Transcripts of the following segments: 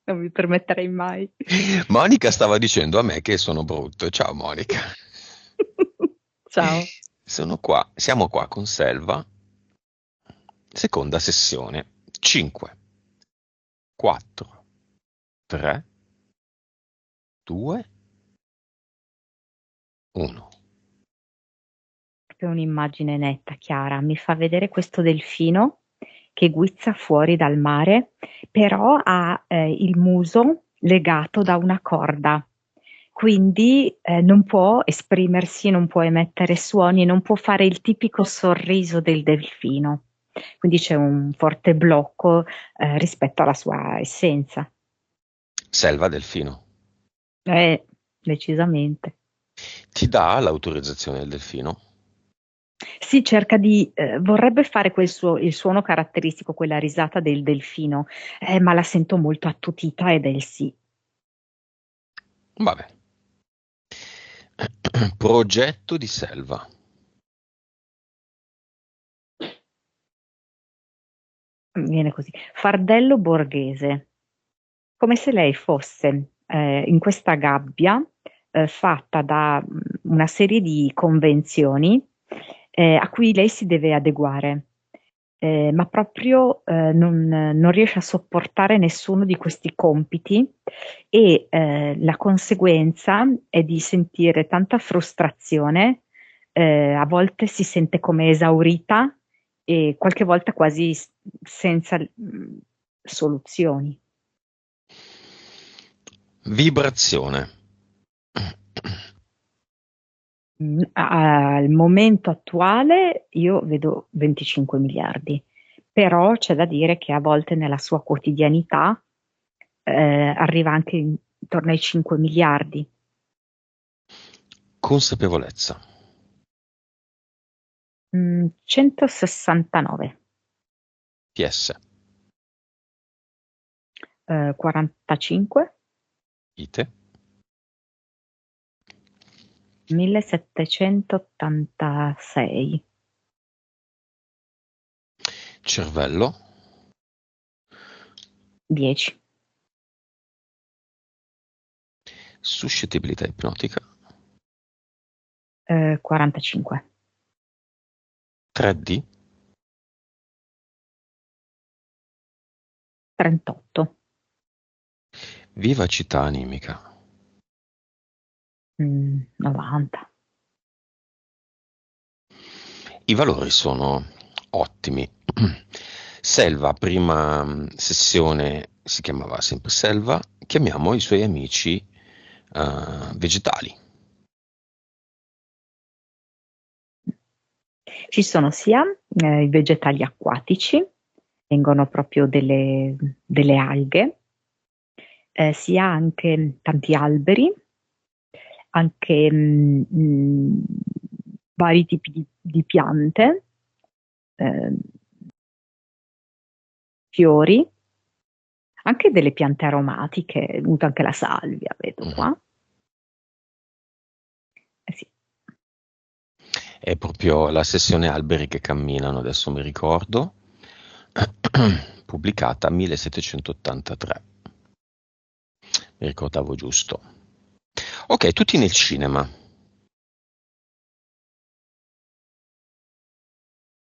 Non mi permetterei mai. Monica stava dicendo a me che sono brutto. Ciao Monica. Ciao. Sono qua, siamo qua con Selva, seconda sessione. 5, 4, 3, 2, 1. Proprio un'immagine netta, chiara. Mi fa vedere questo delfino che guizza fuori dal mare, però ha il muso legato da una corda. Quindi non può esprimersi, non può emettere suoni, non può fare il tipico sorriso del delfino. Quindi c'è un forte blocco rispetto alla sua essenza. Selva Delfino. Eh, decisamente. Ti dà l'autorizzazione del delfino? Si cerca di, vorrebbe fare il suono caratteristico, quella risata del delfino, ma la sento molto attutita ed è il sì. Vabbè. Progetto di Selva. Viene così. Fardello borghese, come se lei fosse in questa gabbia fatta da una serie di convenzioni a cui lei si deve adeguare. Ma proprio non riesce a sopportare nessuno di questi compiti e la conseguenza è di sentire tanta frustrazione, a volte si sente come esaurita e qualche volta quasi senza soluzioni. Vibrazione. Al momento attuale io vedo 25 miliardi, però c'è da dire che a volte nella sua quotidianità arriva anche intorno ai 5 miliardi. Consapevolezza. 169, PS. 45, Ite. 1786, Cervello. 10, Suscettibilità ipnotica. 45, 3D. 38, Vivacità animica. 90. I valori sono ottimi. Selva, prima sessione si chiamava sempre Selva, chiamiamo i suoi amici vegetali. Ci sono sia i vegetali acquatici, vengono proprio delle alghe, sia anche tanti alberi, anche vari tipi di piante, eh, fiori, anche delle piante aromatiche, è venuta anche la salvia, vedo Mhm. qua. Sì. È proprio la sessione alberi che camminano, adesso mi ricordo, pubblicata 1783. Mi ricordavo giusto. Ok, tutti nel cinema.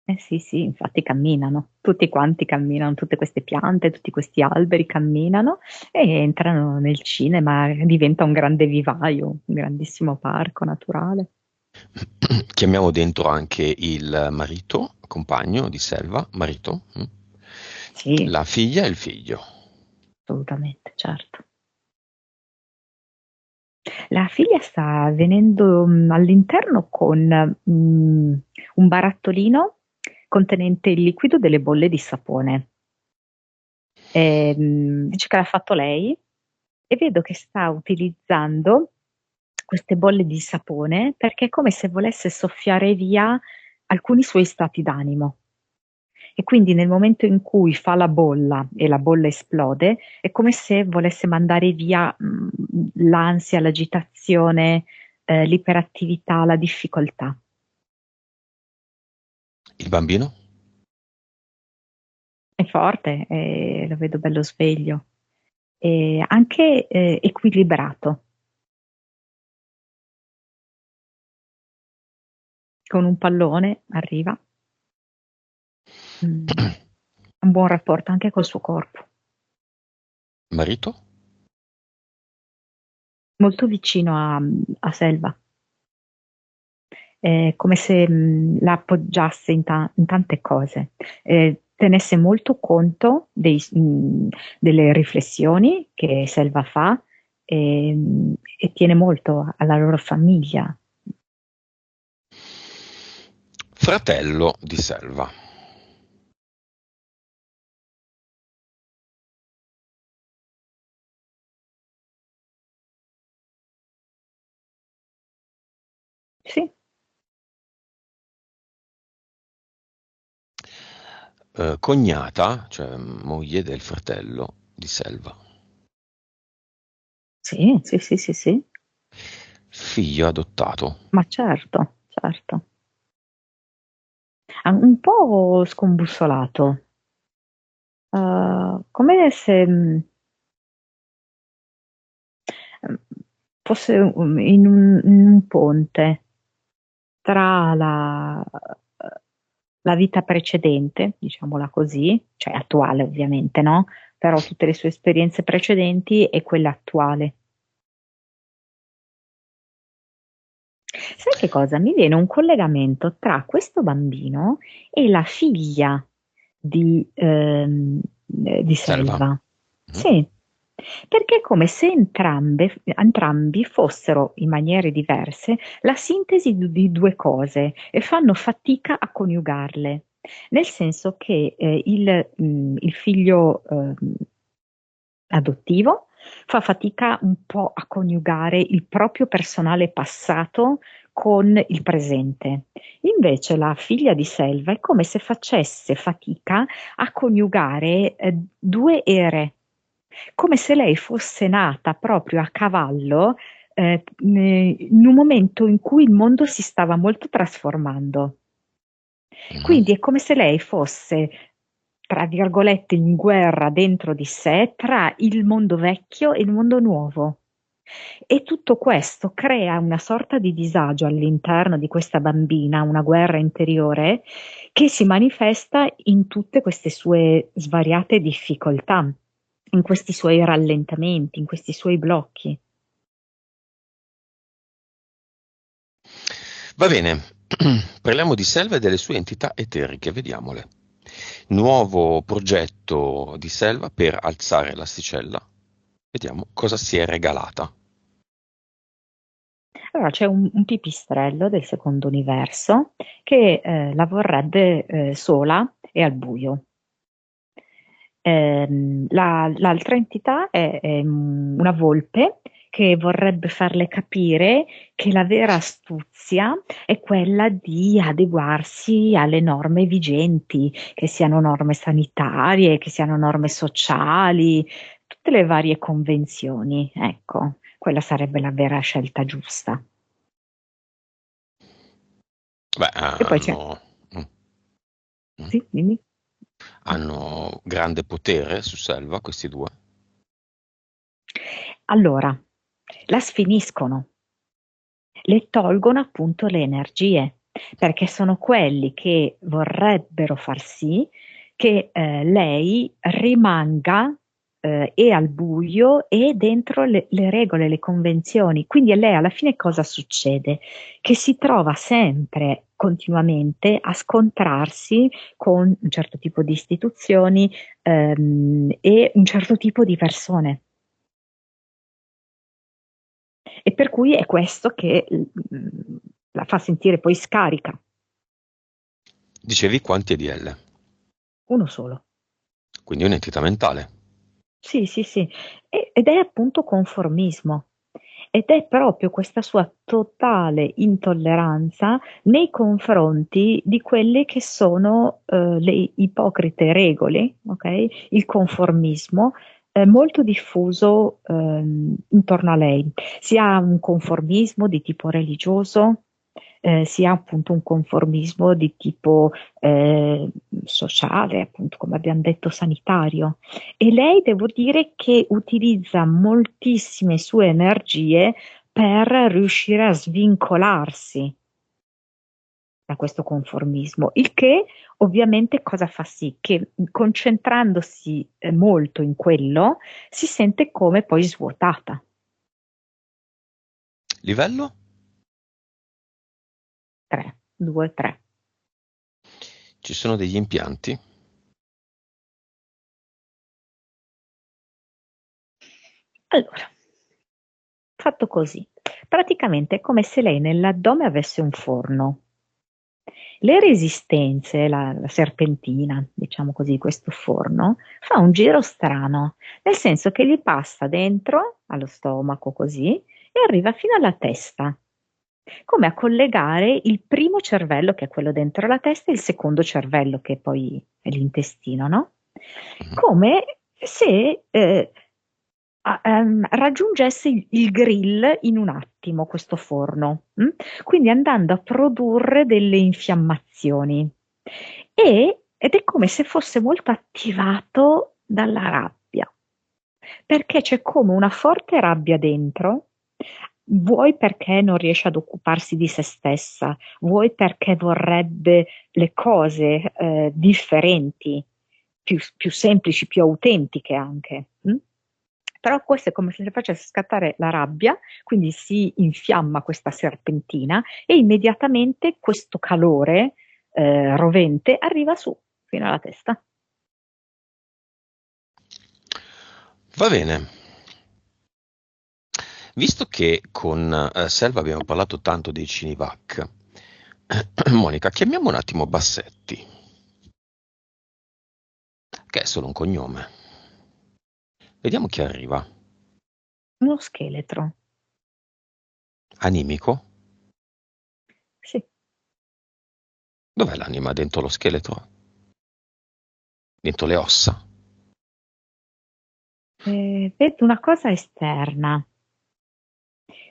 Eh sì, sì, infatti camminano, tutti quanti camminano, tutte queste piante, tutti questi alberi camminano e entrano nel cinema, diventa un grande vivaio, un grandissimo parco naturale. Chiamiamo dentro anche il marito, compagno di Selva, marito, Sì, la figlia e il figlio. assolutamente, certo. La figlia sta venendo all'interno con un barattolino contenente il liquido delle bolle di sapone. Dice che l'ha fatto lei e vedo che sta utilizzando queste bolle di sapone perché è come se volesse soffiare via alcuni suoi stati d'animo. E quindi nel momento in cui fa la bolla e la bolla esplode, è come se volesse mandare via l'ansia, l'agitazione, l'iperattività, la difficoltà. Il bambino? È forte, e lo vedo bello sveglio. e anche equilibrato, con un pallone arriva, mm, un buon rapporto anche col suo corpo, Marito? molto vicino a Selva, come se la appoggiasse in tante cose, tenesse molto conto delle riflessioni che Selva fa e tiene molto alla loro famiglia. Fratello di Selva. Sì, Cognata, cioè moglie del fratello di Selva. sì, sì, sì, sì, sì, Figlio adottato. ma certo, certo. Un po' scombussolato, come se fosse in un ponte tra la vita precedente, diciamola così, cioè attuale ovviamente, no? Però tutte le sue esperienze precedenti e quella attuale. Sai che cosa? Mi viene un collegamento tra questo bambino e la figlia di Selva. Selva. Mhm. Sì, perché è come se entrambi fossero in maniere diverse la sintesi di due cose e fanno fatica a coniugarle. Nel senso che il figlio adottivo fa fatica un po' a coniugare il proprio personale passato con il presente. Invece la figlia di Selva è come se facesse fatica a coniugare due ere, come se lei fosse nata proprio a cavallo in un momento in cui il mondo si stava molto trasformando. Mhm. Quindi è come se lei fosse, tra virgolette, in guerra dentro di sé tra il mondo vecchio e il mondo nuovo. E tutto questo crea una sorta di disagio all'interno di questa bambina, una guerra interiore che si manifesta in tutte queste sue svariate difficoltà, in questi suoi rallentamenti, in questi suoi blocchi. Va bene, parliamo di Selva e delle sue entità eteriche, vediamole. Nuovo progetto di Selva per alzare l'asticella. Vediamo cosa si è regalata. Allora c'è un pipistrello del secondo universo che la vorrebbe sola e al buio. L'altra entità è una volpe che vorrebbe farle capire che la vera astuzia è quella di adeguarsi alle norme vigenti, che siano norme sanitarie, che siano norme sociali, tutte le varie convenzioni. Ecco, quella sarebbe la vera scelta giusta. Beh, E poi c'è, mm, mm. sì, dimmi. Hanno grande potere su Selva, questi due. Allora, la sfiniscono. Le tolgono appunto le energie, perché sono quelli che vorrebbero far sì che lei rimanga e al buio e dentro le regole, le convenzioni. Quindi a lei alla fine cosa succede? Che si trova sempre, continuamente, a scontrarsi con un certo tipo di istituzioni e un certo tipo di persone. E per cui è questo che la fa sentire poi scarica, Dicevi quanti EDL, uno solo. quindi un'entità mentale. Sì, sì, sì. Ed è appunto conformismo. Ed è proprio questa sua totale intolleranza nei confronti di quelle che sono le ipocrite regole, ok? Il conformismo molto diffuso intorno a lei. Si ha un conformismo di tipo religioso, sia appunto un conformismo di tipo eh, sociale, appunto come abbiamo detto sanitario. E lei devo dire che utilizza moltissime sue energie per riuscire a svincolarsi da questo conformismo, il che ovviamente cosa fa sì? Che concentrandosi molto in quello si sente come poi svuotata. Livello? 3, 2, 3. Ci sono degli impianti? Allora, fatto così, praticamente è come se lei nell'addome avesse un forno. Le resistenze, la serpentina, diciamo così, questo forno, fa un giro strano, nel senso che gli passa dentro allo stomaco così e arriva fino alla testa, come a collegare il primo cervello, che è quello dentro la testa, e il secondo cervello, che poi è l'intestino, no? Mhm. Come se raggiungesse il grill in un attimo, questo forno, quindi andando a produrre delle infiammazioni. Ed è come se fosse molto attivato dalla rabbia, perché c'è come una forte rabbia dentro, vuoi perché non riesce ad occuparsi di se stessa, vuoi perché vorrebbe le cose differenti, più semplici, più autentiche anche. Però questo è come se le facesse scattare la rabbia, quindi si infiamma questa serpentina e immediatamente questo calore rovente arriva su fino alla testa. Va bene. Visto che con Selva abbiamo parlato tanto dei Cinivac, Monica, chiamiamo un attimo Bassetti, che è solo un cognome. Vediamo chi arriva. Uno scheletro, Animico? sì. Dov'è l'anima dentro lo scheletro? Dentro le ossa? Vedo una cosa esterna,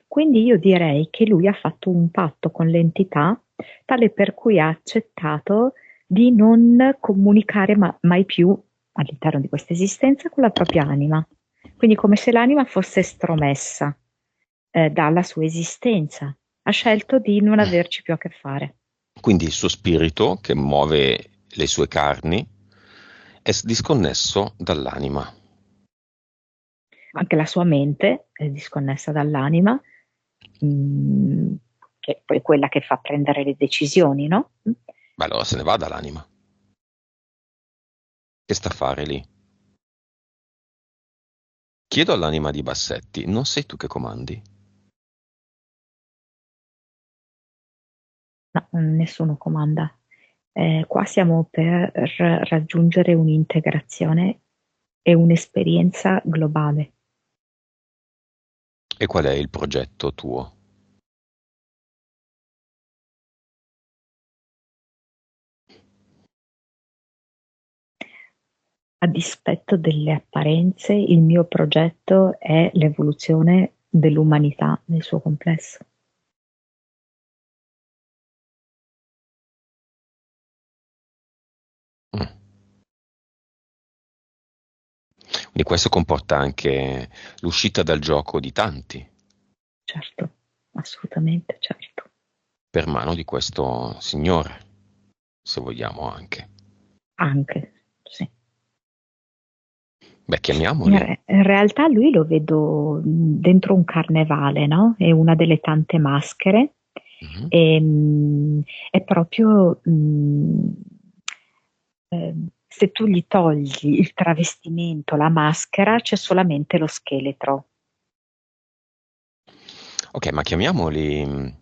quindi io direi che lui ha fatto un patto con l'entità tale per cui ha accettato di non comunicare mai più all'interno di questa esistenza con la propria anima. Quindi come se l'anima fosse estromessa dalla sua esistenza. Ha scelto di non averci più a che fare. Quindi il suo spirito, che muove le sue carni, è disconnesso dall'anima. Anche la sua mente è disconnessa dall'anima, mh, che poi è quella che fa prendere le decisioni, no? Ma allora se ne va dall'anima. Che sta a fare lì? Chiedo all'anima di Bassetti, non sei tu che comandi? No, nessuno comanda. Qua siamo per raggiungere un'integrazione e un'esperienza globale. E qual è il progetto tuo? A dispetto delle apparenze, il mio progetto è l'evoluzione dell'umanità nel suo complesso. Mm. Quindi questo comporta anche l'uscita dal gioco di tanti, Certo, assolutamente certo. per mano di questo signore, se vogliamo anche. Anche, sì. Beh, In, chiamiamoli. in realtà lui lo vedo dentro un carnevale, no? È una delle tante maschere. Mhm. E, è proprio, se tu gli togli il travestimento, la maschera, c'è solamente lo scheletro. Ok, ma chiamiamoli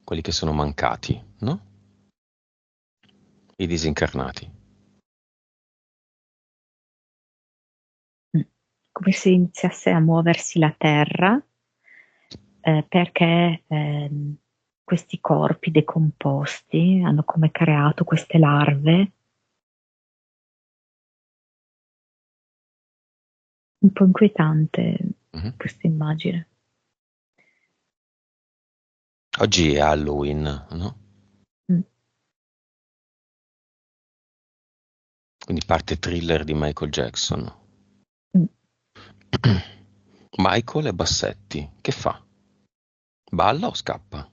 quelli che sono mancati, no? I disincarnati. Mm. Come se iniziasse a muoversi la terra, perché questi corpi decomposti hanno come creato queste larve. Un po' inquietante Mhm. questa immagine. Oggi è Halloween, no? Mm. Quindi parte Thriller di Michael Jackson. Mm. Michael e Bassetti, che fa? Balla o scappa?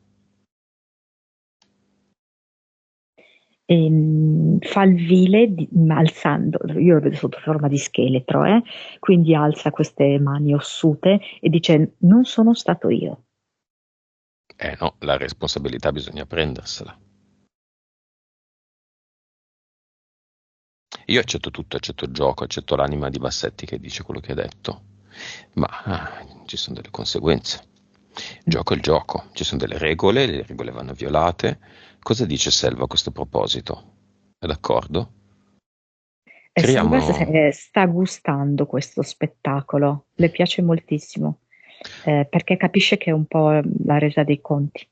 Fa il vile alzando, io lo vedo sotto forma di scheletro, quindi alza queste mani ossute e dice: Non sono stato io. Eh no, la responsabilità bisogna prendersela. Io accetto tutto, accetto il gioco, accetto l'anima di Bassetti che dice quello che ha detto, ma ci sono delle conseguenze. Il Mm. gioco è il gioco, ci sono delle regole, le regole vanno violate. Cosa dice Selva a questo proposito? È d'accordo? E Selva Creiamo... sta gustando questo spettacolo, le piace moltissimo, perché capisce che è un po' la resa dei conti.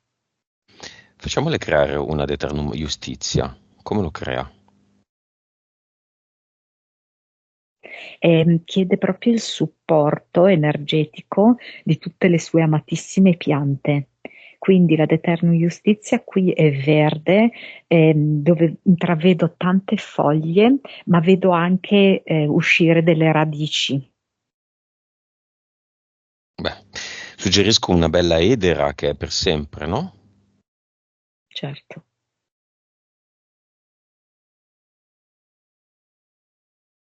Facciamole creare una ad eternum justitia. Come lo crea? Chiede proprio il supporto energetico di tutte le sue amatissime piante. Quindi la Deternum Justitia qui è verde, dove intravedo tante foglie, ma vedo anche uscire delle radici. Beh, suggerisco una bella edera che è per sempre, no? Certo.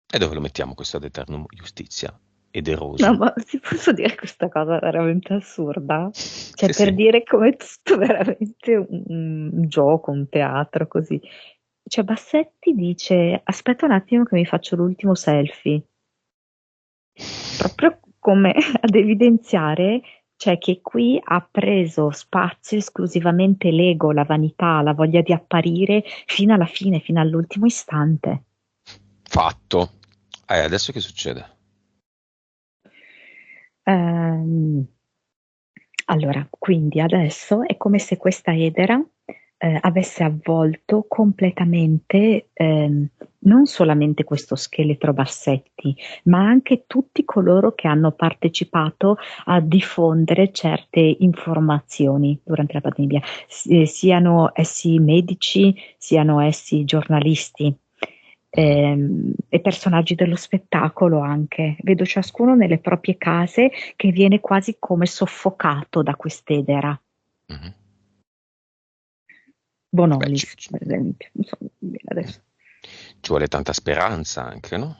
E dove lo mettiamo questo ad eternum justitia? No, Ederoso. ma ti posso dire questa cosa veramente assurda? Cioè, Sì, per sì. dire come tutto veramente un gioco, un teatro, così. Cioè, Bassetti dice: Aspetta un attimo che mi faccio l'ultimo selfie. Proprio come ad evidenziare, cioè, che qui ha preso spazio esclusivamente l'ego, la vanità, la voglia di apparire fino alla fine, fino all'ultimo istante. Fatto. Adesso che succede? Ehm, allora, quindi adesso è come se questa edera avesse avvolto completamente non solamente questo scheletro Bassetti, ma anche tutti coloro che hanno partecipato a diffondere certe informazioni durante la pandemia, siano essi medici, siano essi giornalisti. Mhm, E personaggi dello spettacolo anche. Vedo ciascuno nelle proprie case che viene quasi come soffocato da quest'edera. mhm. Beh, Bonolis, per esempio, non so come dire adesso. ci vuole tanta speranza anche, no?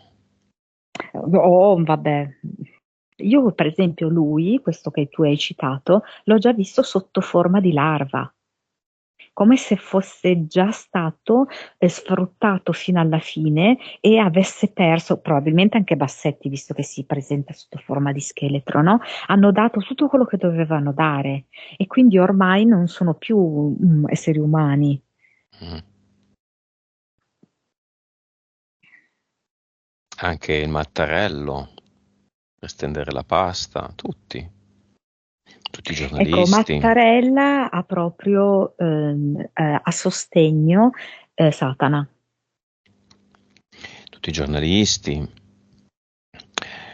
Oh, vabbè. Io, per esempio, lui, questo che tu hai citato, l'ho già visto sotto forma di larva, come se fosse già stato sfruttato fino alla fine e avesse perso, probabilmente anche Bassetti, visto che si presenta sotto forma di scheletro, no? Hanno dato tutto quello che dovevano dare e quindi ormai non sono più esseri umani. Mhm. Anche il mattarello per stendere la pasta, tutti i Ecco, giornalisti, Mattarella ha proprio a sostegno Satana. tutti i giornalisti,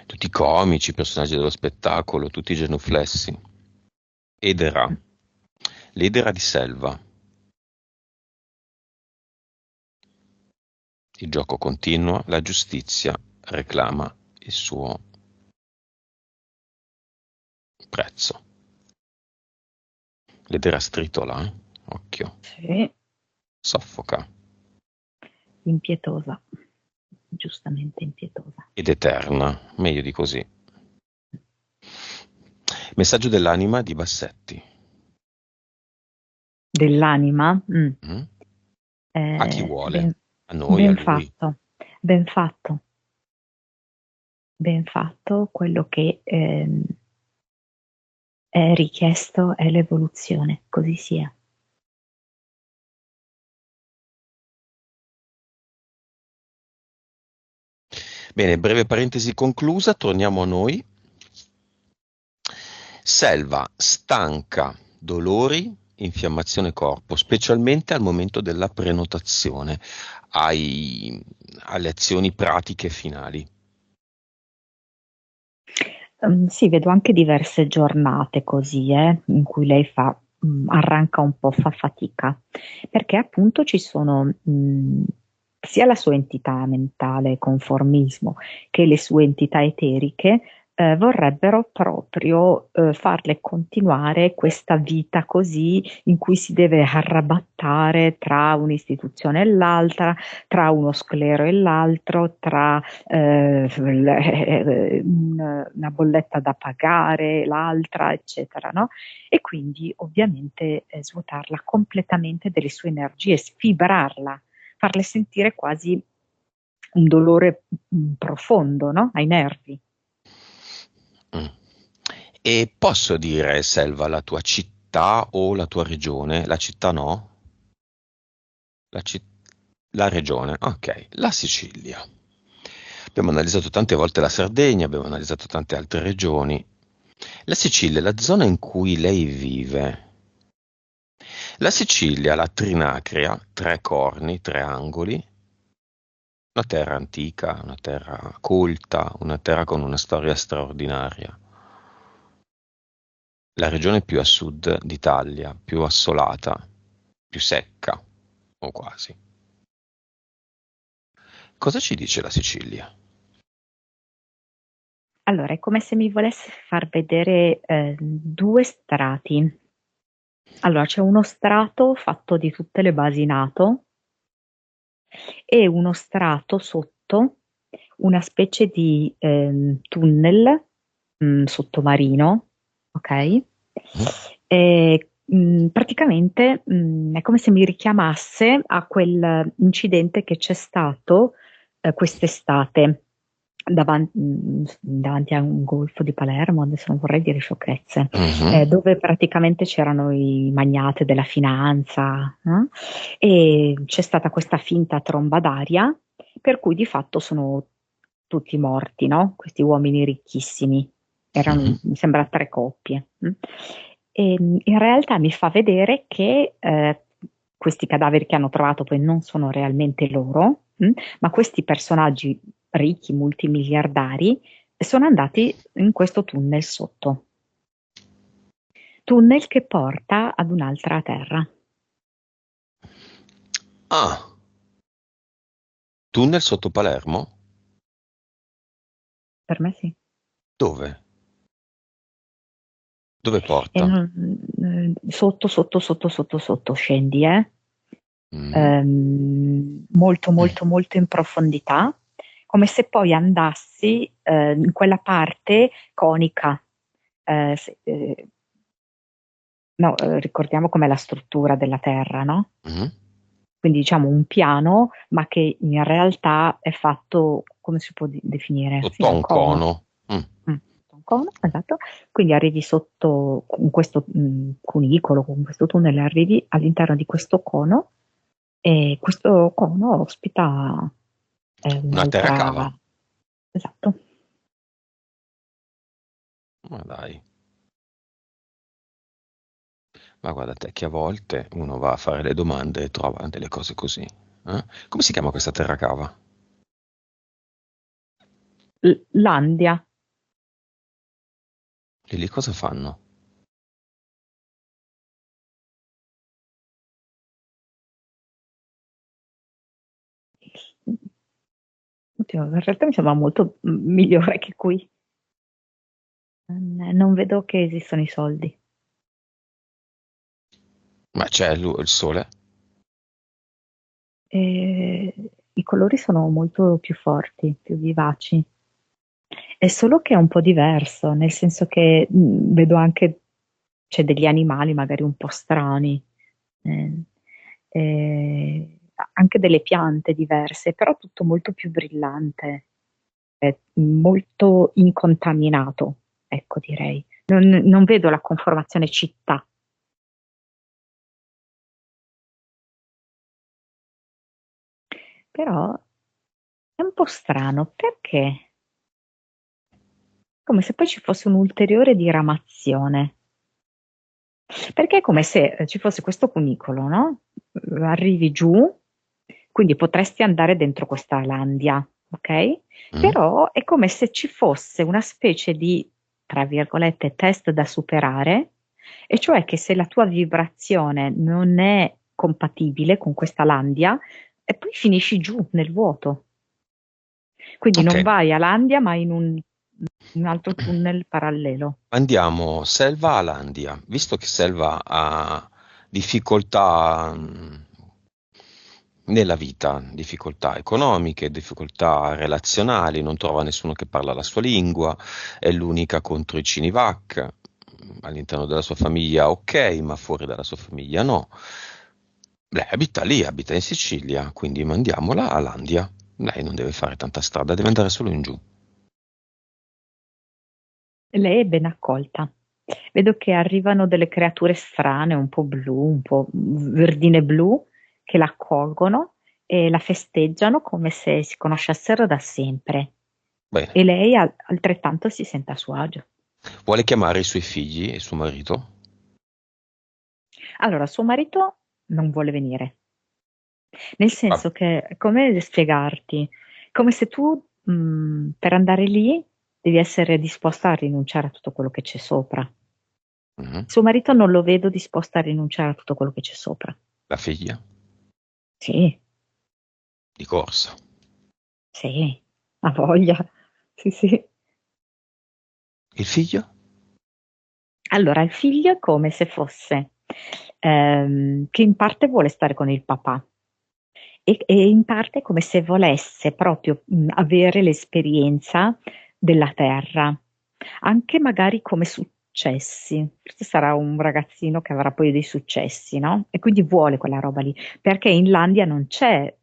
tutti i comici, i personaggi dello spettacolo, tutti i genuflessi. Edera, l'edera di Selva. Il gioco continua, la giustizia reclama il suo prezzo. L'edera stritola, occhio, Sì, soffoca impietosa, giustamente impietosa. ed eterna, meglio di così. Messaggio dell'anima di Bassetti. Dell'anima? Mm? A chi vuole? Ben, A noi, a ben lui? fatto, ben fatto, ben fatto. Quello che è richiesto è l'evoluzione, così sia. Bene, breve parentesi conclusa, torniamo a noi. Selva, stanca, dolori, infiammazione corpo, specialmente al momento della prenotazione, alle azioni pratiche finali. Sì, vedo anche diverse giornate così, in cui lei fa arranca un po', fa fatica, perché appunto ci sono sia la sua entità mentale, conformismo, che le sue entità eteriche vorrebbero proprio farle continuare questa vita così in cui si deve arrabattare tra un'istituzione e l'altra, tra uno sclero e l'altro, tra una bolletta da pagare, l'altra, eccetera, no? E quindi ovviamente svuotarla completamente delle sue energie, sfibrarla, farle sentire quasi un dolore profondo, no? Ai nervi. Mm. E posso dire, Selva, la tua città o la tua regione? La città no? La, ci- la regione, ok, la Sicilia. Abbiamo analizzato tante volte la Sardegna, abbiamo analizzato tante altre regioni. La Sicilia è la zona in cui lei vive. La Sicilia, la Trinacria, tre corni, tre angoli, una terra antica, una terra colta, una terra con una storia straordinaria. La regione più a sud d'Italia, più assolata, più secca, o quasi. Cosa ci dice la Sicilia? Allora, è come se mi volesse far vedere due strati. Allora, c'è uno strato fatto di tutte le basi NATO e uno strato sotto, una specie di tunnel sottomarino, ok? Mm? E, praticamente è come se mi richiamasse a quel incidente che c'è stato quest'estate davanti a un golfo di Palermo, adesso non vorrei dire sciocchezze, Mhm. dove praticamente c'erano i magnati della finanza, no? E c'è stata questa finta tromba d'aria, per cui di fatto sono tutti morti, no? Questi uomini ricchissimi, Mhm. erano, mi sembra, tre coppie. E in realtà mi fa vedere che questi cadaveri che hanno trovato poi non sono realmente loro, ma questi personaggi ricchi, multimiliardari, sono andati in questo tunnel sotto. Tunnel che porta ad un'altra terra. Ah, tunnel sotto Palermo? Per me sì. Dove? Dove E porta? sotto, sotto, sotto, sotto, sotto scendi, Mm. molto, molto, molto in profondità, come se poi andassi in quella parte conica. No, ricordiamo com'è la struttura della Terra, no? Mm. Quindi diciamo un piano, ma che in realtà è fatto, come si può definire? Sì, Sotto a un un cono. cono. Mm. Mm, un cono, esatto. Quindi arrivi sotto in questo cunicolo, con questo tunnel, arrivi all'interno di questo cono e questo cono ospita Una terra un'altra... cava. Esatto. Ma dai, ma guarda te che a volte uno va a fare le domande e trova delle cose così. Come si chiama questa terra cava? L'Andia. E lì cosa fanno? Oddio, in realtà mi sembra molto migliore che qui. Non vedo che esistono i soldi. Ma c'è il sole? E i colori sono molto più forti, più vivaci. È solo che è un po' diverso, nel senso che vedo anche, c'è degli animali magari un po' strani, eh, anche delle piante diverse, però tutto molto più brillante, molto incontaminato, ecco direi. Non vedo la conformazione città, però è un po' strano perché? Come se poi ci fosse un'ulteriore diramazione. Perché è come se ci fosse questo cunicolo, no? Arrivi giù, quindi potresti andare dentro questa landia, ok? Mm? Però è come se ci fosse una specie di, tra virgolette, test da superare, e cioè che se la tua vibrazione non è compatibile con questa Landia, e poi finisci giù nel vuoto. Quindi Ok, non vai a Landia, ma in un altro tunnel parallelo. andiamo Selva a Landia. Visto che Selva ha difficoltà nella vita, difficoltà economiche, difficoltà relazionali, non trova nessuno che parla la sua lingua, è l'unica contro i Cinivac, all'interno della sua famiglia ok, ma fuori dalla sua famiglia no. Lei abita lì, abita in Sicilia, quindi mandiamola a Landia. Lei non deve fare tanta strada, deve andare solo in giù. Lei è ben accolta. Vedo che arrivano delle creature strane, un po' blu, un po' verdine blu, che la accolgono e la festeggiano come se si conoscessero da sempre. Bene, E lei altrettanto si sente a suo agio. vuole chiamare i suoi figli e suo marito? Allora, suo marito non vuole venire, nel Ah, senso che, come spiegarti, come se tu per andare lì devi essere disposta a rinunciare a tutto quello che c'è sopra. mhm. Suo marito non lo vedo disposto a rinunciare a tutto quello che c'è sopra. La figlia? Sì, Di corsa. sì, ha voglia. Sì, sì. Il figlio? Allora, il figlio è come se fosse, che in parte vuole stare con il papà e in parte è come se volesse proprio avere l'esperienza della terra, anche magari come successi. Questo sarà un ragazzino che avrà poi dei successi, no? E quindi vuole quella roba lì, perché in Landia non c'è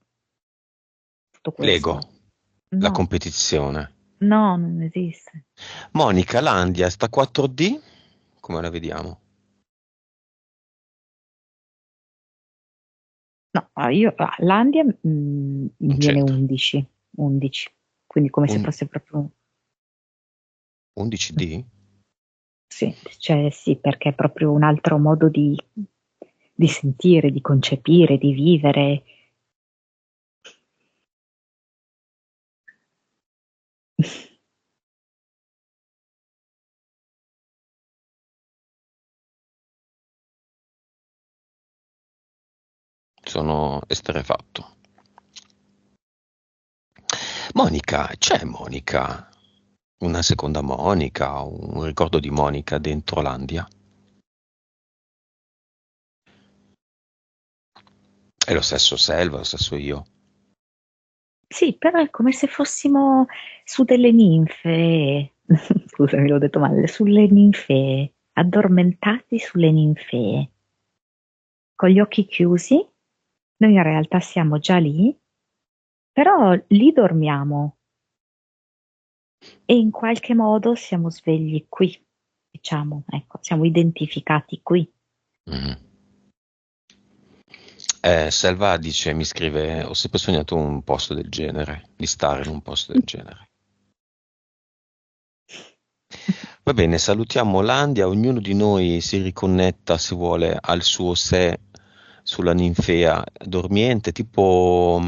tutto Lego, questo. la No, competizione. no, non esiste. Monica Landia, sta 4D? Come la vediamo? No, Landia mi In viene centro. 11, 11, quindi come se Un fosse proprio, 11D? sì, cioè sì, perché è proprio un altro modo di sentire, di concepire, di vivere. Sono esterrefatto. Monica, c'è Monica? Una seconda Monica, un ricordo di Monica dentro Landia? È lo stesso Selva, lo stesso io. Sì, però è come se fossimo su delle ninfe, scusami, l'ho detto male, sulle ninfee, addormentati sulle ninfee, con gli occhi chiusi. Noi in realtà siamo già lì, però lì dormiamo e in qualche modo siamo svegli qui, diciamo, ecco, siamo identificati qui. Mhm. Selva dice, mi scrive, ho sempre sognato un posto del genere, di stare in un posto del genere. Va bene, salutiamo Landia, ognuno di noi si riconnetta se vuole al suo sé sulla ninfea dormiente, tipo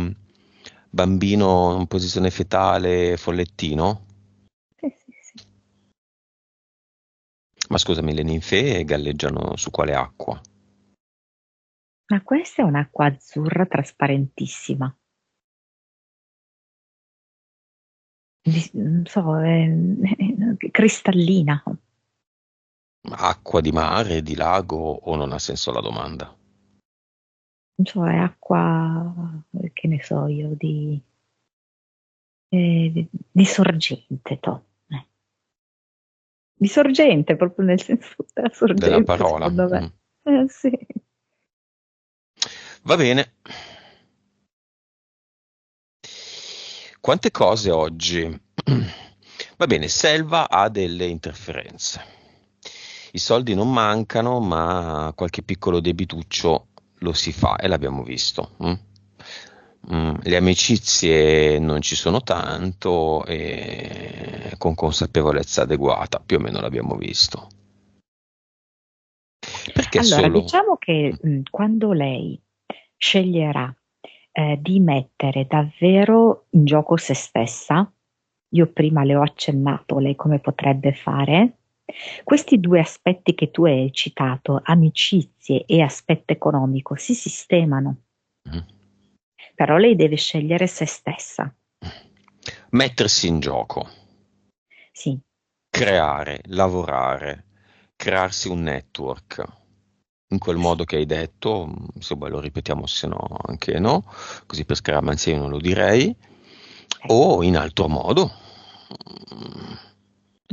bambino in posizione fetale, follettino. Sì, sì, sì. Ma scusami, le ninfee galleggiano su quale acqua? Ma questa è un'acqua azzurra trasparentissima, non so, cristallina. Acqua di mare, di lago o non ha senso la domanda? Non so, è acqua, che ne so io, di sorgente, di sorgente, proprio nel senso della Della sorgente, parola. secondo Mm. me. Sì. Va bene. Quante cose oggi? Va bene, Selva ha delle interferenze. I soldi non mancano, ma qualche piccolo debituccio lo si fa e l'abbiamo visto. Le amicizie non ci sono tanto e con consapevolezza adeguata, più o meno l'abbiamo visto. Perché Allora, solo? diciamo che quando lei sceglierà di mettere davvero in gioco se stessa, io prima le ho accennato lei come potrebbe fare, Questi due aspetti che tu hai citato, amicizie e aspetto economico, si sistemano, Mm. però lei deve scegliere se stessa. Mettersi in gioco, Sì, creare, lavorare, crearsi un network, in quel sì. modo che hai detto, se vuoi lo ripetiamo, se no anche no, così per scaramanzia io non lo direi, Ok. o in altro modo.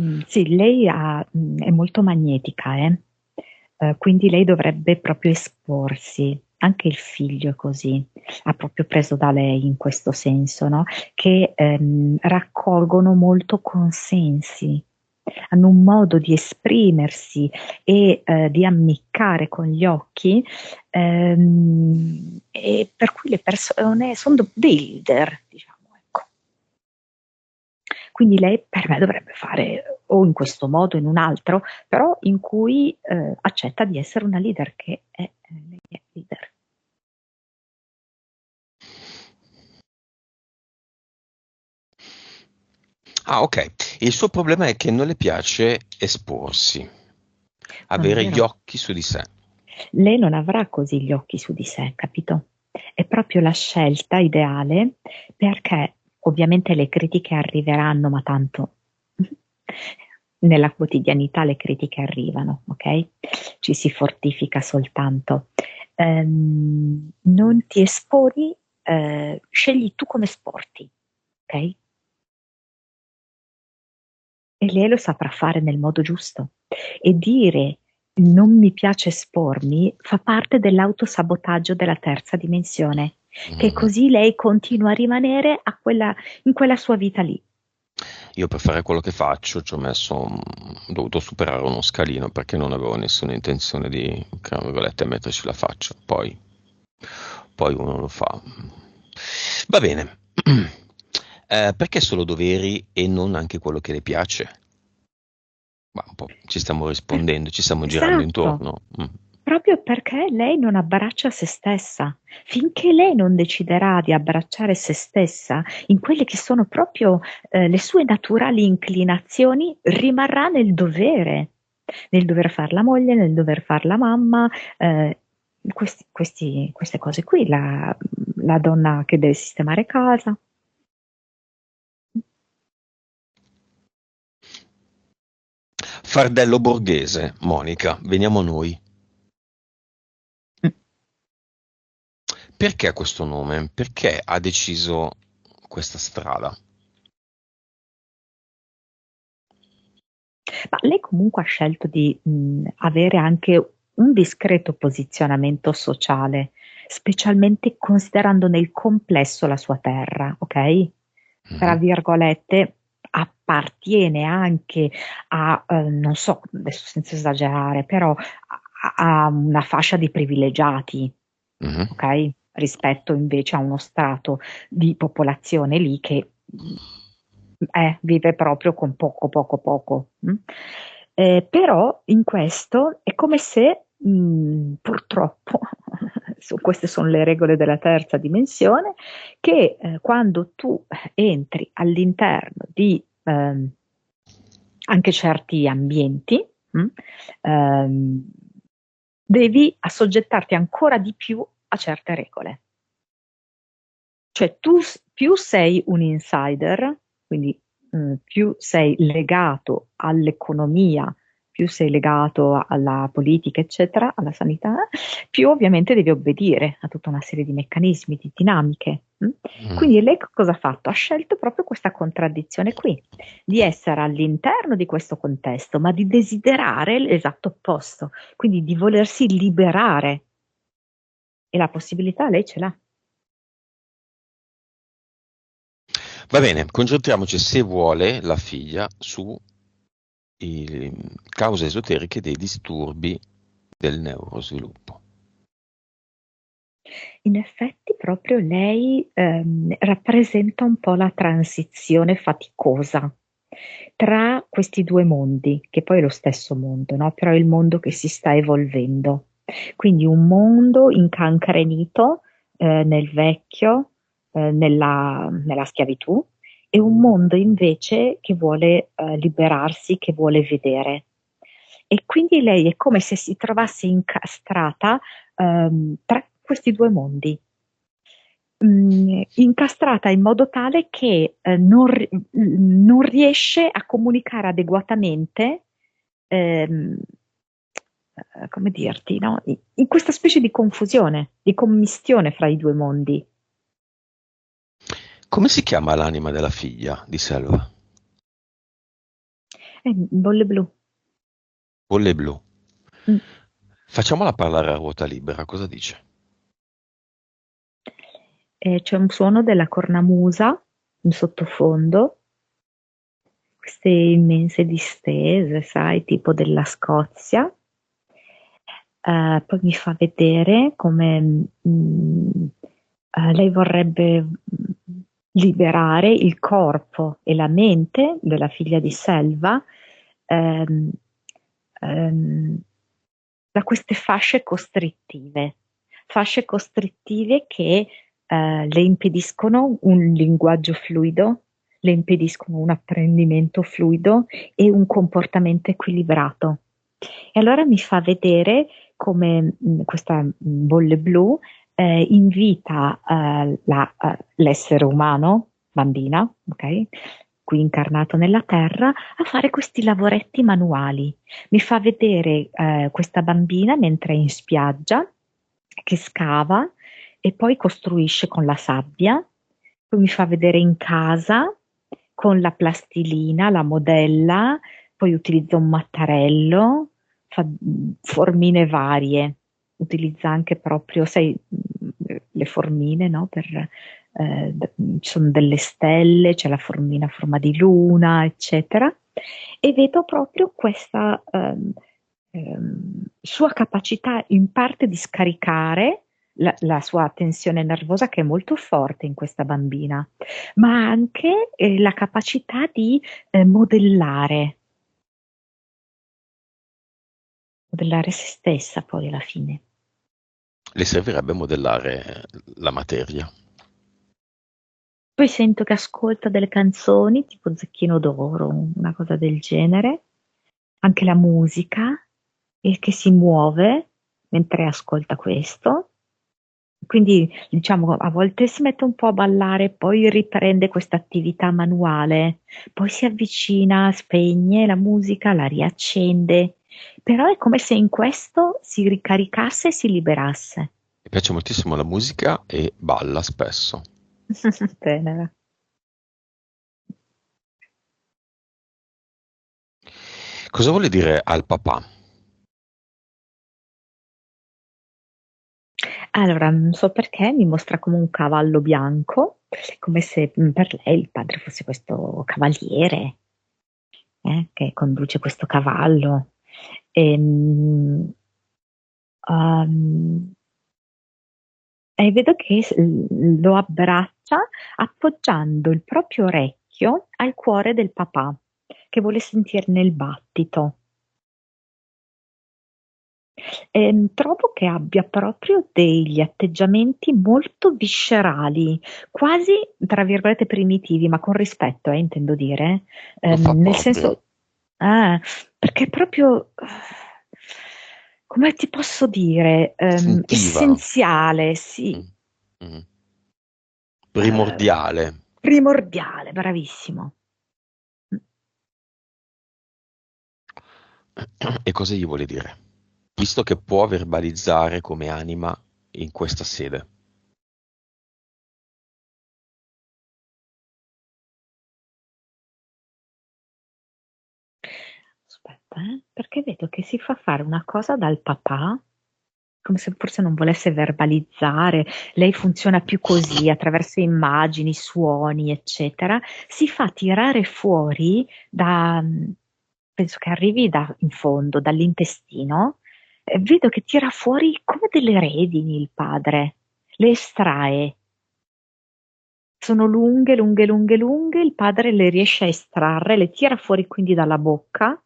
Mm. Sì, lei è molto magnetica, quindi lei dovrebbe proprio esporsi. Anche il figlio è così, ha proprio preso da lei in questo senso, no? Che raccolgono molto consensi, hanno un modo di esprimersi e di ammiccare con gli occhi, e per cui le persone sono builder, diciamo, ecco. Quindi lei per me dovrebbe fare o in questo modo o in un altro, però in cui accetta di essere una leader, che è, lei è leader. Ah, ok. Il suo problema è che non le piace esporsi, Non è avere gli vero? occhi su di sé. Lei non avrà così gli occhi su di sé, capito? È proprio la scelta ideale, perché ovviamente le critiche arriveranno, ma tanto nella quotidianità le critiche arrivano, ok? Ci si fortifica soltanto. Non ti esponi, scegli tu come sporti, ok? E lei lo saprà fare nel modo giusto. E dire non mi piace espormi fa parte dell'autosabotaggio della terza dimensione, che Mhm. così lei continua a rimanere in quella sua vita lì. Io per fare quello che faccio ci ho messo, ho dovuto superare uno scalino perché non avevo nessuna intenzione di, tra virgolette, metterci la faccia. Poi uno lo fa. Va bene. Perché solo doveri e non anche quello che le piace? Ma un po' ci stiamo rispondendo, ci stiamo girando Esatto, intorno. Mm. proprio perché lei non abbraccia se stessa. Finché lei non deciderà di abbracciare se stessa in quelle che sono proprio le sue naturali inclinazioni, rimarrà nel dover fare la moglie, nel dover fare la mamma, queste cose qui, la donna che deve sistemare casa. Fardello borghese, Monica, veniamo a noi. Mm. Perché questo nome? Perché ha deciso questa strada? Ma lei comunque ha scelto di avere anche un discreto posizionamento sociale, specialmente considerando nel complesso la sua terra, ok? Tra Mhm. virgolette, appartiene anche a, non so, adesso senza esagerare, però a una fascia di privilegiati, Mhm. ok? Rispetto invece a uno strato di popolazione lì che vive proprio con poco, poco, poco. Però in questo è come se, purtroppo, queste sono le regole della terza dimensione, che quando tu entri all'interno di anche certi ambienti, ehm, devi assoggettarti ancora di più a certe regole. Cioè tu più sei un insider, quindi più sei legato all'economia, più sei legato alla politica, eccetera, alla sanità, più ovviamente devi obbedire a tutta una serie di meccanismi, di dinamiche. Mm. Quindi lei cosa ha fatto? Ha scelto proprio questa contraddizione qui, di essere all'interno di questo contesto, ma di desiderare l'esatto opposto, quindi di volersi liberare. E la possibilità lei ce l'ha. Va bene, concentriamoci, se vuole, la figlia su cause esoteriche dei disturbi del neurosviluppo. In effetti proprio lei rappresenta un po' la transizione faticosa tra questi due mondi, che poi è lo stesso mondo, no? Però è il mondo che si sta evolvendo. Quindi un mondo incancrenito nel vecchio, nella schiavitù, e un mondo invece che vuole liberarsi, che vuole vedere. e quindi lei è come se si trovasse incastrata tra questi due mondi. Incastrata in modo tale che non riesce a comunicare adeguatamente, ehm, come dirti, no? In questa specie di confusione, di commistione fra i due mondi. Come si chiama l'anima della figlia di Selva? Bolle blu. Bolle blu. Mm. Facciamola parlare a ruota libera, cosa dice? C'è un suono della cornamusa in sottofondo, queste immense distese, sai, tipo della Scozia. Poi mi fa vedere come lei vorrebbe liberare il corpo e la mente della figlia di Selva ehm, ehm, da queste fasce costrittive che le impediscono un linguaggio fluido, le impediscono un apprendimento fluido e un comportamento equilibrato. E allora mi fa vedere come questa bolle blu invita l'essere umano, bambina, ok? Qui incarnato nella terra, a fare questi lavoretti manuali. Mi fa vedere questa bambina mentre è in spiaggia, che scava e poi costruisce con la sabbia. Poi mi fa vedere in casa con la plastilina, la modella, poi utilizza un mattarello, fa formine varie, utilizza anche proprio, sai, le formine, no? Ci sono delle stelle, c'è la formina a forma di luna, eccetera. E vedo proprio questa sua capacità in parte di scaricare la sua tensione nervosa che è molto forte in questa bambina, ma anche la capacità di modellare se stessa poi alla fine. Le servirebbe modellare la materia. Poi sento che ascolta delle canzoni tipo Zecchino d'Oro, una cosa del genere, anche la musica, e che si muove mentre ascolta questo. Quindi, diciamo, a volte si mette un po' a ballare, poi riprende questa attività manuale, poi si avvicina, spegne la musica, la riaccende, però è come se in questo si ricaricasse e si liberasse. Mi piace moltissimo la musica e balla spesso. Tenera. Cosa vuole dire al papà? Allora, non so perché mi mostra come un cavallo bianco, come se per lei il padre fosse questo cavaliere, che conduce questo cavallo. Ehm, um, e vedo che lo abbraccia appoggiando il proprio orecchio al cuore del papà, che vuole sentirne il battito. Trovo che abbia proprio degli atteggiamenti molto viscerali, quasi, tra virgolette, primitivi, ma con rispetto, intendo dire. Lo fa Nel proprio. senso, ah, perché è proprio, come ti posso dire, Istintiva. essenziale, sì, Mm, mm. eh, Primordiale. primordiale, bravissimo. E cosa gli vuole dire? Visto che può verbalizzare come anima in questa sede. Aspetta, perché vedo che si fa fare una cosa dal papà, come se forse non volesse verbalizzare, lei funziona più così, attraverso immagini, suoni, eccetera, si fa tirare fuori penso che arrivi da in fondo, dall'intestino, vedo che tira fuori come delle redini il padre, le estrae. Sono lunghe, lunghe, lunghe, lunghe, il padre le riesce a estrarre, le tira fuori quindi dalla bocca.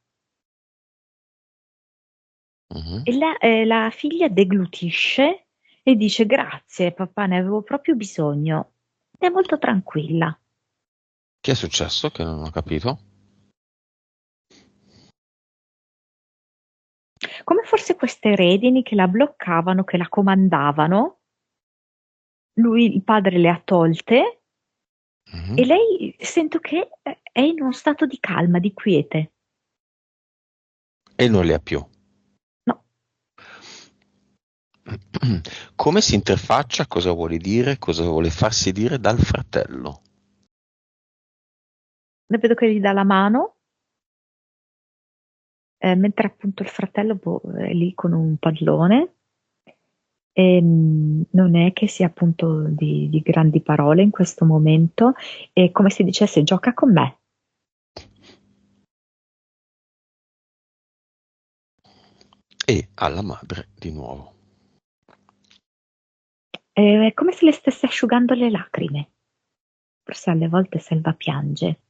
Mhm. E la figlia deglutisce e dice: Grazie, papà, ne avevo proprio bisogno. Ed è molto tranquilla. Che è successo? Che non ho capito. come forse queste redini che la bloccavano, che la comandavano, lui, il padre, le ha tolte e Mhm. lei sento che è in uno stato di calma, di quiete. E non le ha più. No, Come si interfaccia, cosa vuole dire, cosa vuole farsi dire dal fratello? ne vedo che gli dà la mano, mentre appunto il fratello boh, è lì con un pallone. E, non è che sia appunto di grandi parole in questo momento, è come se dicesse gioca con me. E alla madre di nuovo. È come se le stesse asciugando le lacrime. Forse alle volte Selva piange.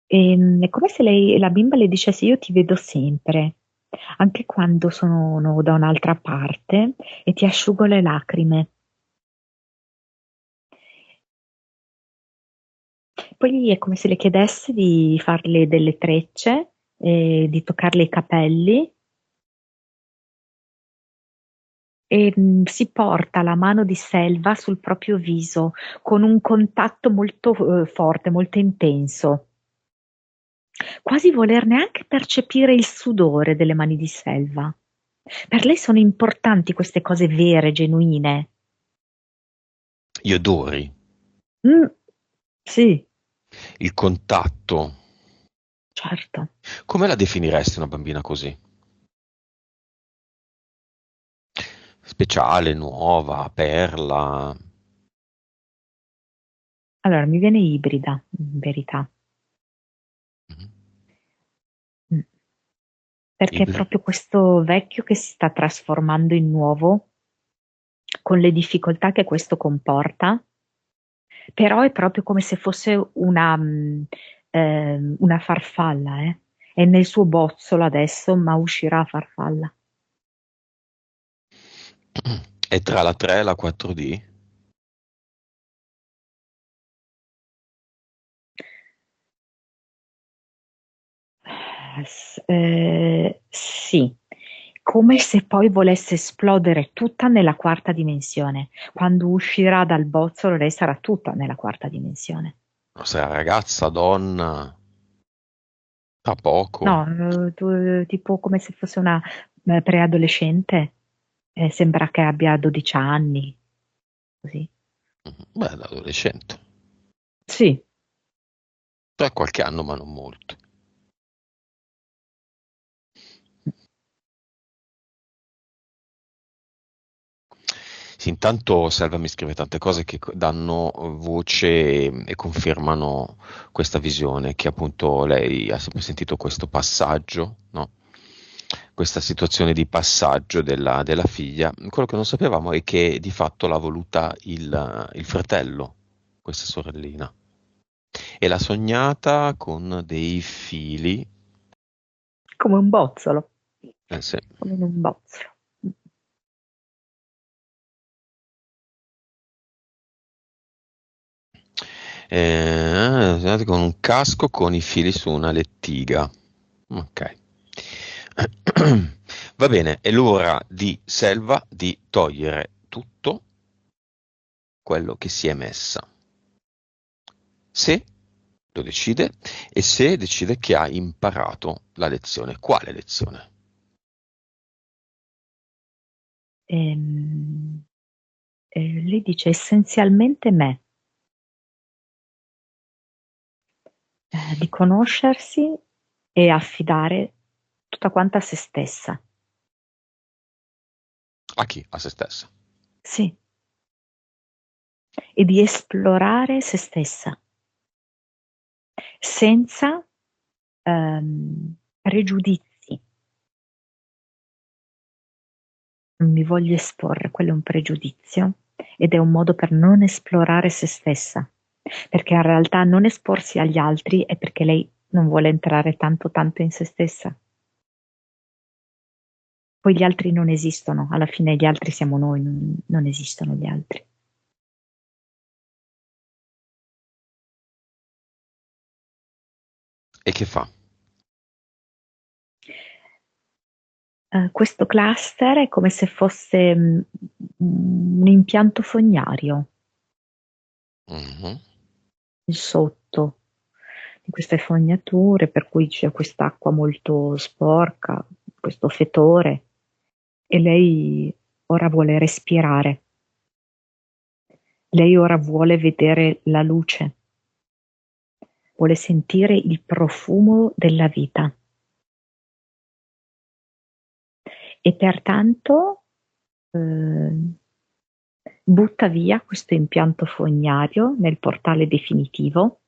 È come se la bimba le dicesse io ti vedo sempre, anche quando sono da un'altra parte e ti asciugo le lacrime. Poi è come se le chiedesse di farle delle trecce, di toccarle i capelli e si porta la mano di Selva sul proprio viso con un contatto molto forte, molto intenso, quasi volerne anche percepire il sudore delle mani di Selva. Per lei sono importanti queste cose vere, genuine. Gli odori, Mm, sì, il contatto. certo. Come la definiresti una bambina così? Speciale, nuova, perla? Allora, mi viene ibrida, in verità. Mhm. Mm. Perché è Ibri- proprio questo vecchio che si sta trasformando in nuovo, con le difficoltà che questo comporta, però è proprio come se fosse una farfalla, eh. È nel suo bozzolo adesso, ma uscirà a farfalla. È tra la 3 e la 4D? Sì, come se poi volesse esplodere tutta nella quarta dimensione. Quando uscirà dal bozzolo, lei sarà tutta nella quarta dimensione. Sei ragazza, donna, tra poco. No, tipo come se fosse una preadolescente. Sembra che abbia 12 anni, così. Mhm. Beh, da adolescente. Sì, Tra qualche anno, ma non molto. Sì, intanto Selva mi scrive tante cose che danno voce e confermano questa visione, che appunto lei ha sempre sentito questo passaggio, no? Questa situazione di passaggio della figlia. Quello che non sapevamo è che di fatto l'ha voluta il fratello, questa sorellina, e l'ha sognata con dei fili. come un bozzolo, Sì. come in un bozzolo. Con un casco con i fili su una lettiga. Ok. Va bene, è l'ora di Selva di togliere tutto quello che si è messa. Se lo decide e se decide che ha imparato la lezione. Quale lezione? Ehm, lei dice essenzialmente me, di conoscersi e affidare tutta quanta a se stessa. A chi? A se stessa. Sì, e di esplorare se stessa, senza pregiudizi. Non mi voglio esporre, quello è un pregiudizio ed è un modo per non esplorare se stessa, perché in realtà non esporsi agli altri è perché lei non vuole entrare tanto tanto in se stessa. Poi gli altri non esistono, alla fine gli altri siamo noi, non esistono gli altri. E che fa? Questo cluster è come se fosse un impianto fognario, Mhm. il sotto di queste fognature, per cui c'è quest'acqua molto sporca, questo fetore, e lei ora vuole respirare, lei ora vuole vedere la luce, vuole sentire il profumo della vita e pertanto eh, butta via questo impianto fognario nel portale definitivo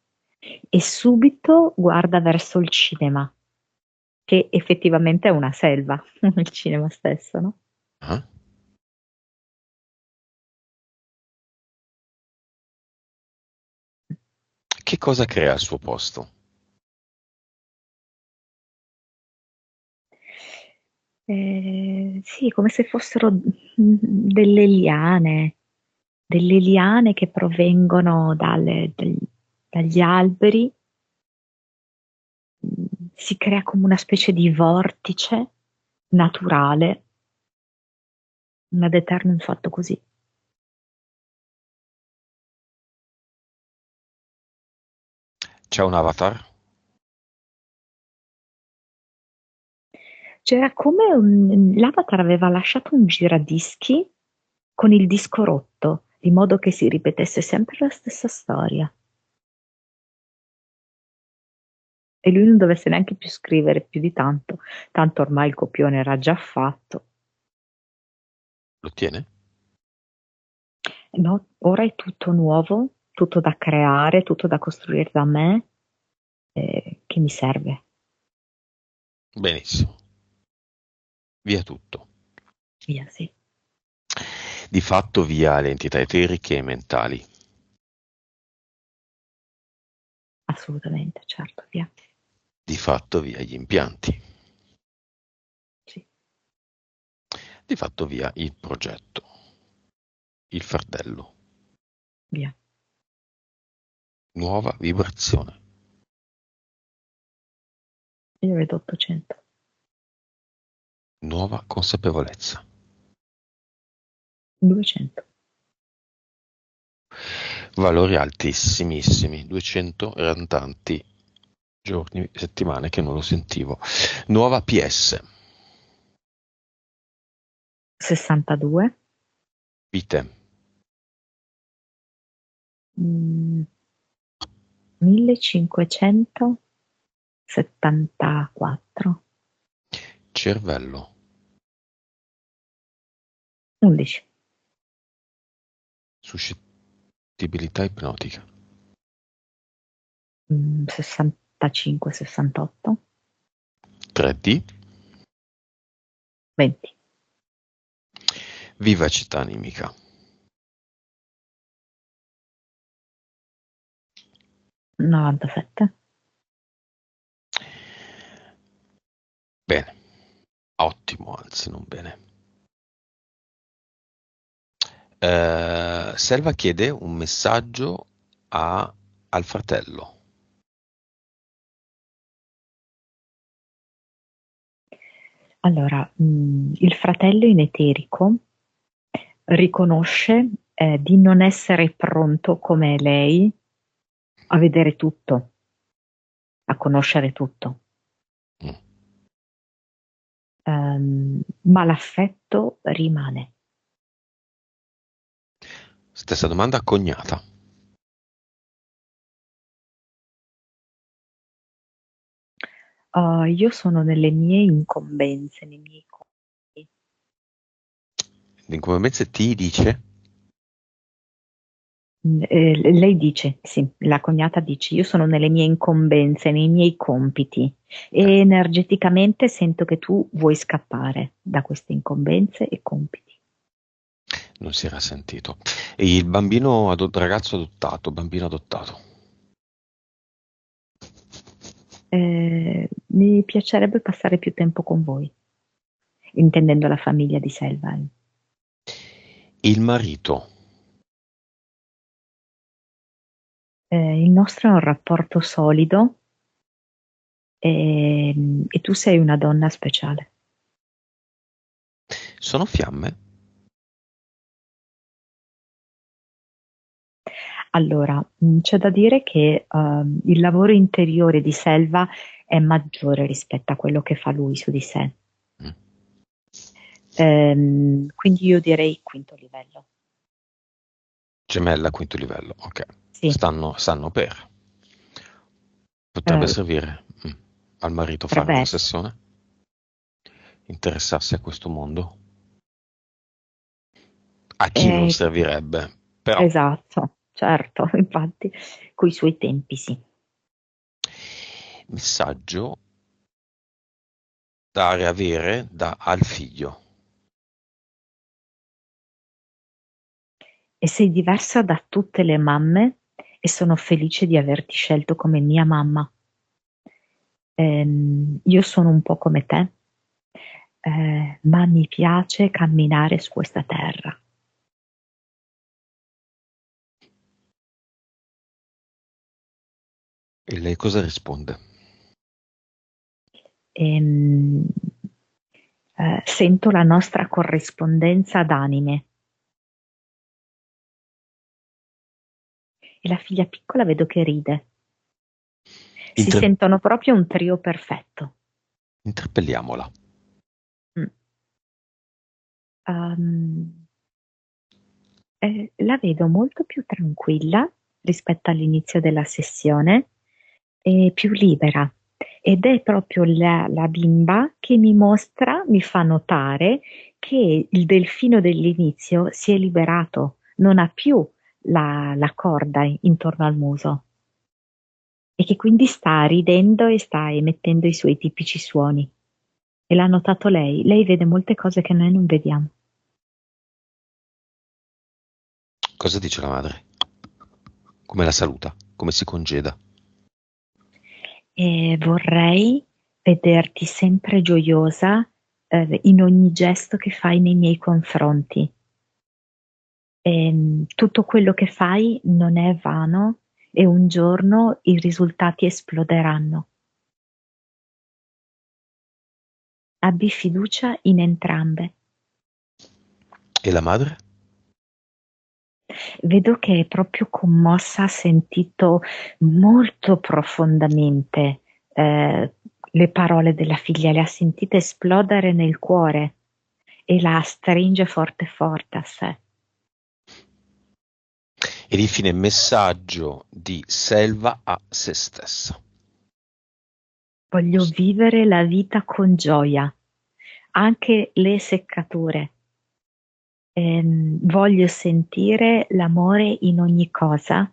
e subito guarda verso il cinema, che effettivamente è una selva, il cinema stesso, no? Ah. Che cosa crea al suo posto? Sì, come se fossero delle liane che provengono dagli alberi. Si crea come una specie di vortice naturale, un ad eternum fatto così. C'è un avatar? C'era come l'avatar aveva lasciato un giradischi con il disco rotto, in modo che si ripetesse sempre la stessa storia. E lui non dovesse neanche più scrivere più di tanto, tanto ormai il copione era già fatto. Lo tiene? No, ora è tutto nuovo, tutto da creare, tutto da costruire da me, che mi serve. Benissimo. Via tutto. Via, sì, Di fatto via le entità eteriche e mentali. assolutamente, certo, via. Di fatto via gli impianti. Sì, Di fatto via il progetto. Il fardello. via. Nuova vibrazione. Io vedo 800. Nuova consapevolezza. 200. Valori altissimissimi. 200 erano tanti giorni, settimane che non lo sentivo. Nuova PS. 62. Vite. 1574. Cervello. 11. Suscettibilità ipnotica. 65, 68. 3D. 20. Vivacità animica. 97. Bene. Ottimo, anzi, non bene. Selva chiede un messaggio al fratello. Allora, il fratello in eterico riconosce di non essere pronto come lei a vedere tutto, a conoscere tutto. Mm. Ma l'affetto rimane. Stessa domanda cognata. Io sono nelle mie incombenze, nei miei compiti. L'inconvenienza ti dice? Lei dice, sì, la cognata dice, io sono nelle mie incombenze, nei miei compiti Eh, e energeticamente sento che tu vuoi scappare da queste incombenze e compiti. non si era sentito. E il bambino, ragazzo adottato, bambino adottato. Mi piacerebbe passare più tempo con voi, intendendo la famiglia di Selva. Il marito. Il nostro è un rapporto solido e tu sei una donna speciale. Sono fiamme? Allora, c'è da dire che il lavoro interiore di Selva è maggiore rispetto a quello che fa lui su di sé. Mm. Quindi io direi quinto livello. Gemella, quinto livello, ok. Sì, Stanno per. Potrebbe eh, servire al marito fare potrebbe una essere. sessione? Interessarsi a questo mondo? A chi non Eh, servirebbe, però. esatto, certo, infatti, coi suoi tempi sì. Messaggio avere al figlio. E sei diversa da tutte le mamme e sono felice di averti scelto come mia mamma. Io sono un po' come te, ma mi piace camminare su questa terra. E lei cosa risponde? Ehm, Sento la nostra corrispondenza d'anime e la figlia piccola vedo che ride. Si Inter- sentono proprio un trio perfetto. interpelliamola. Mm. Um, la vedo molto più tranquilla rispetto all'inizio della sessione e più libera. Ed è proprio la bimba che mi fa notare che il delfino dell'inizio si è liberato, non ha più la corda intorno al muso e che quindi sta ridendo e sta emettendo i suoi tipici suoni. E l'ha notato lei. Lei vede molte cose che noi non vediamo. Cosa dice la madre? Come la saluta? Come si congeda? E vorrei vederti sempre gioiosa, in ogni gesto che fai nei miei confronti. Tutto quello che fai non è vano e un giorno i risultati esploderanno. Abbi fiducia in entrambe. E la madre? Vedo che è proprio commossa, ha sentito molto profondamente le parole della figlia, le ha sentite esplodere nel cuore e la stringe forte forte a sé. Ed infine messaggio di Selva a se stessa. Voglio vivere la vita con gioia, anche le seccature. Voglio sentire l'amore in ogni cosa,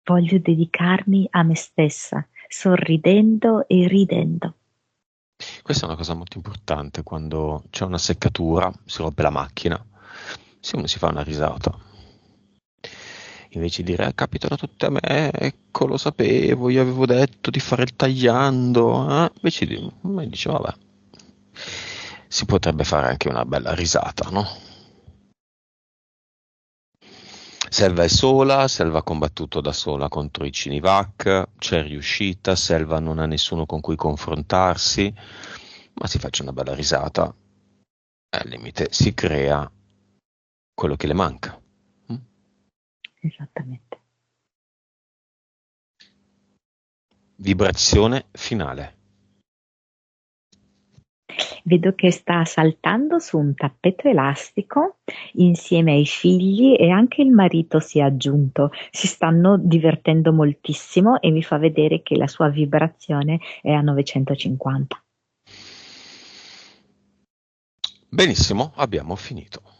voglio dedicarmi a me stessa, sorridendo e ridendo. Questa è una cosa molto importante quando c'è una seccatura, si rompe la macchina, se uno si fa una risata. Invece di dire, capitano tutte a me, ecco lo sapevo, io avevo detto di fare il tagliando, invece dice, vabbè, si potrebbe fare anche una bella risata, no? Selva è sola, Selva ha combattuto da sola contro i Cinivac, c'è riuscita, Selva non ha nessuno con cui confrontarsi, ma si faccia una bella risata e al limite si crea quello che le manca. Mm? Esattamente. Vibrazione finale. Vedo che sta saltando su un tappeto elastico insieme ai figli e anche il marito si è aggiunto. Si stanno divertendo moltissimo e mi fa vedere che la sua vibrazione è a 950. Benissimo, abbiamo finito.